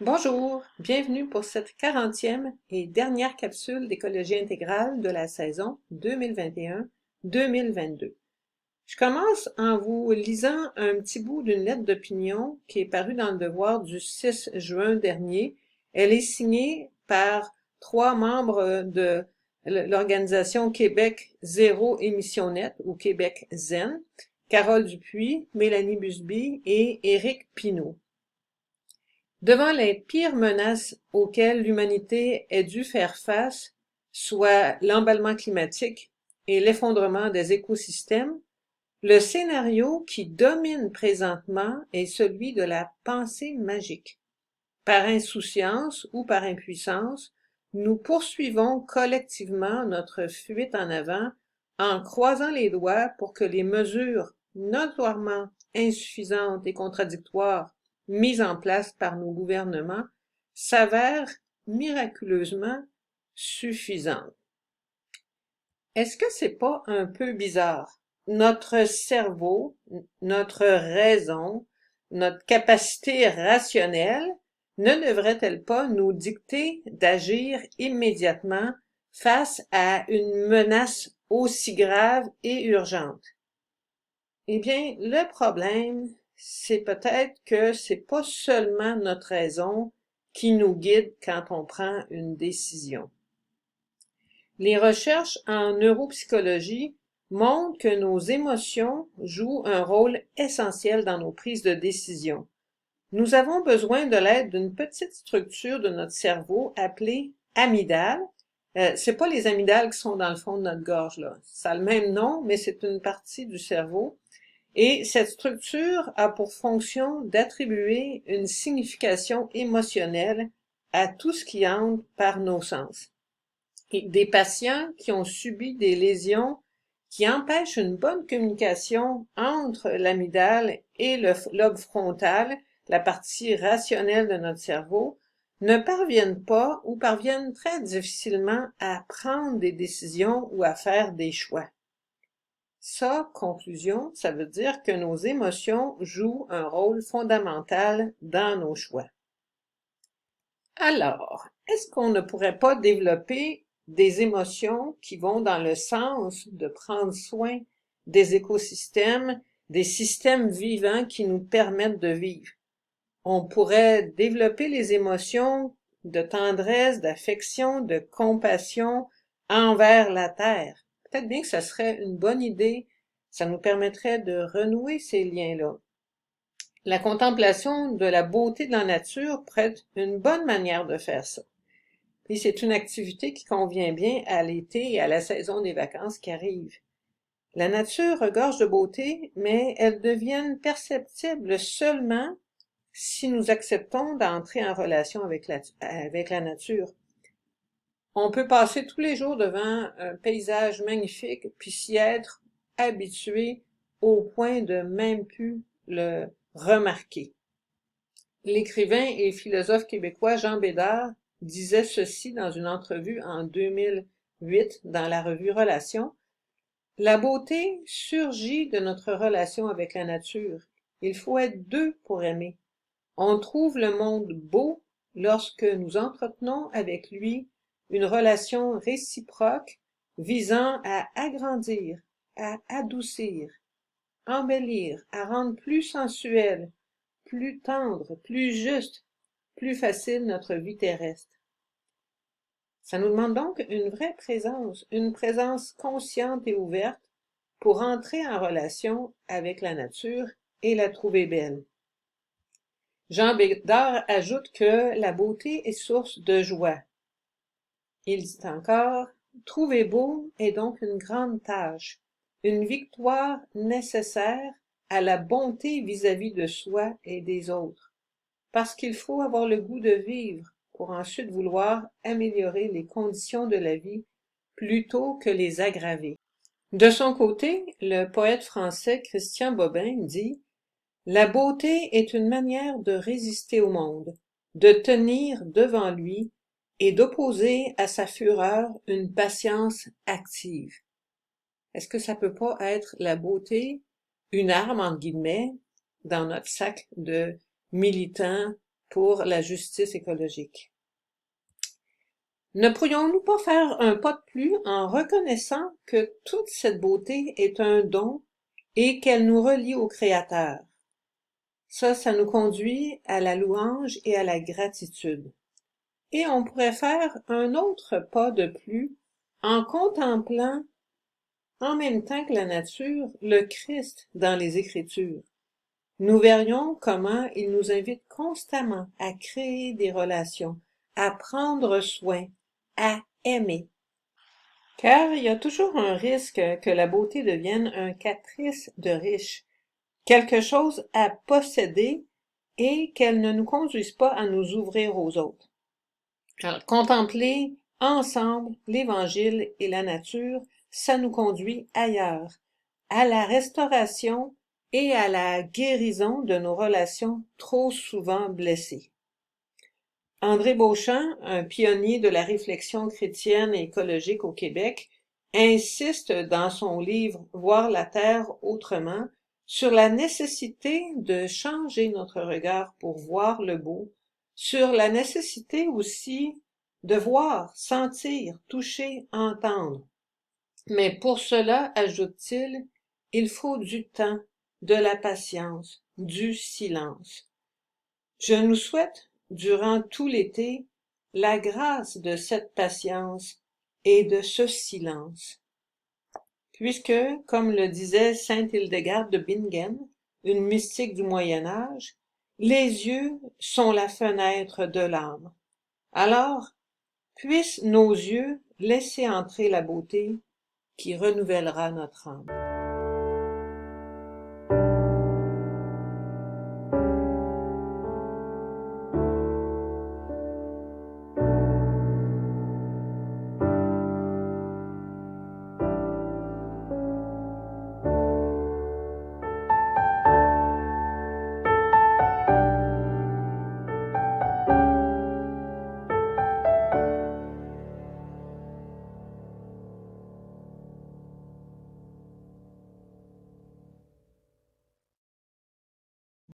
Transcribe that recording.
Bonjour, bienvenue pour cette 40e et dernière capsule d'écologie intégrale de la saison 2021-2022. Je commence en vous lisant un petit bout d'une lettre d'opinion qui est parue dans le Devoir du 6 juin dernier. Elle est signée par 3 membres de l'organisation Québec Zéro Émission Nette ou Québec Zen, Carole Dupuis, Mélanie Busby et Éric Pinault. Devant les pires menaces auxquelles l'humanité ait dû faire face, soit l'emballement climatique et l'effondrement des écosystèmes, le scénario qui domine présentement est celui de la pensée magique. Par insouciance ou par impuissance, nous poursuivons collectivement notre fuite en avant en croisant les doigts pour que les mesures notoirement insuffisantes et contradictoires mises en place par nos gouvernements s'avèrent miraculeusement suffisantes. Est-ce que c'est pas un peu bizarre? Notre cerveau, notre raison, notre capacité rationnelle ne devrait-elle pas nous dicter d'agir immédiatement face à une menace aussi grave et urgente? Eh bien, le problème, c'est peut-être que c'est pas seulement notre raison qui nous guide quand on prend une décision. Les recherches en neuropsychologie montrent que nos émotions jouent un rôle essentiel dans nos prises de décision. Nous avons besoin de l'aide d'une petite structure de notre cerveau appelée amygdale. C'est pas les amygdales qui sont dans le fond de notre gorge, là. Ça a le même nom, mais c'est une partie du cerveau. Et cette structure a pour fonction d'attribuer une signification émotionnelle à tout ce qui entre par nos sens. Et des patients qui ont subi des lésions qui empêchent une bonne communication entre l'amygdale et le lobe frontal, la partie rationnelle de notre cerveau, ne parviennent pas ou parviennent très difficilement à prendre des décisions ou à faire des choix. Ça, conclusion, ça veut dire que nos émotions jouent un rôle fondamental dans nos choix. Alors, est-ce qu'on ne pourrait pas développer des émotions qui vont dans le sens de prendre soin des écosystèmes, des systèmes vivants qui nous permettent de vivre? On pourrait développer les émotions de tendresse, d'affection, de compassion envers la Terre. Peut-être bien que ça serait une bonne idée, ça nous permettrait de renouer ces liens-là. La contemplation de la beauté de la nature pourrait être une bonne manière de faire ça. Puis c'est une activité qui convient bien à l'été et à la saison des vacances qui arrive. La nature regorge de beauté, mais elles deviennent perceptibles seulement si nous acceptons d'entrer en relation avec la nature. On peut passer tous les jours devant un paysage magnifique, puis s'y être habitué au point de même plus le remarquer. L'écrivain et philosophe québécois Jean Bédard disait ceci dans une entrevue en 2008 dans la revue Relations. La beauté surgit de notre relation avec la nature. Il faut être deux pour aimer. On trouve le monde beau lorsque nous entretenons avec lui une relation réciproque visant à agrandir, à adoucir, embellir, à rendre plus sensuelle, plus tendre, plus juste, plus facile notre vie terrestre. Ça nous demande donc une vraie présence, une présence consciente et ouverte pour entrer en relation avec la nature et la trouver belle. Jean Bédard ajoute que la beauté est source de joie. Il dit encore, trouver beau est donc une grande tâche, une victoire nécessaire à la bonté vis-à-vis de soi et des autres, parce qu'il faut avoir le goût de vivre pour ensuite vouloir améliorer les conditions de la vie plutôt que les aggraver. De son côté, le poète français Christian Bobin dit « La beauté est une manière de résister au monde, de tenir devant lui et d'opposer à sa fureur une patience active. » Est-ce que ça peut pas être la beauté, une arme entre guillemets, dans notre sac de militants pour la justice écologique. Ne pourrions-nous pas faire un pas de plus en reconnaissant que toute cette beauté est un don et qu'elle nous relie au Créateur? Ça nous conduit à la louange et à la gratitude. Et on pourrait faire un autre pas de plus en contemplant, en même temps que la nature, le Christ dans les Écritures. Nous verrions comment il nous invite constamment à créer des relations, à prendre soin, à aimer. Car il y a toujours un risque que la beauté devienne un caprice de riche, quelque chose à posséder et qu'elle ne nous conduise pas à nous ouvrir aux autres. Alors, contempler ensemble l'Évangile et la nature, ça nous conduit ailleurs, à la restauration et à la guérison de nos relations trop souvent blessées. André Beauchamp, un pionnier de la réflexion chrétienne et écologique au Québec, insiste dans son livre Voir la Terre autrement sur la nécessité de changer notre regard pour voir le beau, sur la nécessité aussi de voir, sentir, toucher, entendre. Mais pour cela, ajoute-t-il, il faut du temps, de la patience, du silence. Je nous souhaite, durant tout l'été, la grâce de cette patience et de ce silence. Puisque, comme le disait sainte Hildegarde de Bingen, une mystique du Moyen Âge, les yeux sont la fenêtre de l'âme. Alors, puissent nos yeux laisser entrer la beauté qui renouvellera notre âme.